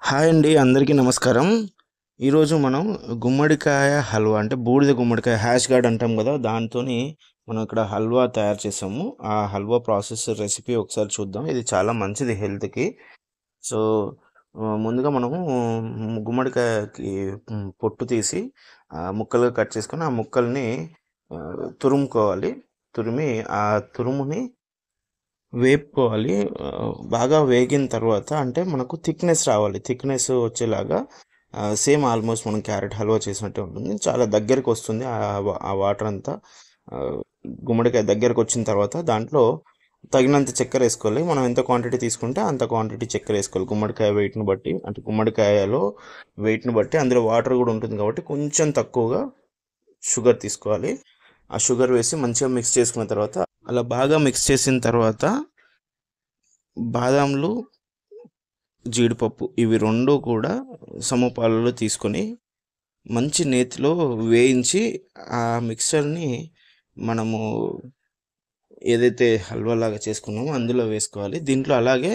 Hi అండి, అందరికీ నమస్కారం. ఈరోజు మనం గుమ్మడికాయ హల్వా అంటే బూడిద గుమ్మడికాయ హ్యాష్ గార్డ్ అంటాం కదా, దాంతోని మనం ఇక్కడ హల్వా తయారు చేసాము. ఆ హల్వా ప్రాసెస్ రెసిపీ ఒకసారి చూద్దాం. ఇది చాలా మంచిది హెల్త్కి. సో ముందుగా మనము గుమ్మడికాయకి పొట్టు తీసి ముక్కలుగా కట్ చేసుకొని ఆ ముక్కల్ని తురుముకోవాలి. తురిమి ఆ తురుముని వేపుకోవాలి. బాగా వేగిన తర్వాత అంటే మనకు థిక్నెస్ రావాలి. థిక్నెస్ వచ్చేలాగా సేమ్ ఆల్మోస్ట్ మనం క్యారెట్ హల్వా చేసినట్టే ఉంటుంది. చాలా దగ్గరికి వస్తుంది ఆ వాటర్ అంతా. గుమ్మడికాయ దగ్గరకు వచ్చిన తర్వాత దాంట్లో తగినంత చక్కెర వేసుకోవాలి. మనం ఎంత క్వాంటిటీ తీసుకుంటే అంత క్వాంటిటీ చక్కెర వేసుకోవాలి. గుమ్మడికాయ వెయిట్ని బట్టి, అంటే గుమ్మడికాయలో వెయిట్ని బట్టి అందులో వాటర్ కూడా ఉంటుంది కాబట్టి కొంచెం తక్కువగా షుగర్ తీసుకోవాలి. ఆ షుగర్ వేసి మంచిగా మిక్స్ చేసుకున్న తర్వాత, అలా బాగా మిక్స్ చేసిన తర్వాత బాదాంలు, జీడిపప్పు ఇవి రెండు కూడా సమపాలలో తీసుకొని మంచి నేతిలో వేయించి ఆ మిక్చర్ని మనము ఏదైతే హల్వా లాగా చేసుకున్నామో అందులో వేసుకోవాలి. దీంట్లో అలాగే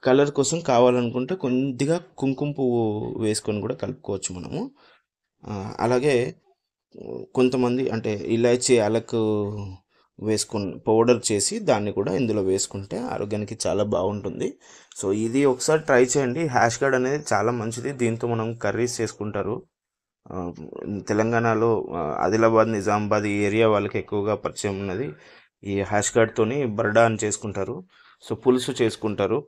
కలర్ కోసం కావాలనుకుంటే కొద్దిగా కుంకుమ పువ్వు వేసుకొని కూడా కలుపుకోవచ్చు మనము. అలాగే కొంతమంది అంటే ఇలాచీ, యాలకు వేసుకొని పౌడర్ చేసి దాన్ని కూడా ఇందులో వేసుకుంటే ఆరోగ్యానికి చాలా బాగుంటుంది. సో ఇది ఒకసారి ట్రై చేయండి. హ్యాష్ గార్డ్ అనేది చాలా మంచిది. దీంతో మనం కర్రీస్ చేసుకుంటారు. ఆ, తెలంగాణలో ఆదిలాబాద్, నిజామాబాద్ ఈ ఏరియా వాళ్ళకి ఎక్కువగా పరిచయం ఉన్నది. ఈ హ్యాష్ గార్డ్తోని బర్డా అని చేసుకుంటారు. సో పులుసు చేసుకుంటారు,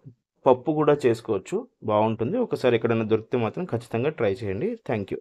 పప్పు కూడా చేసుకోవచ్చు. బాగుంటుంది. ఒకసారి ఎక్కడైనా దొరికితే మాత్రం ఖచ్చితంగా ట్రై చేయండి. Thank you.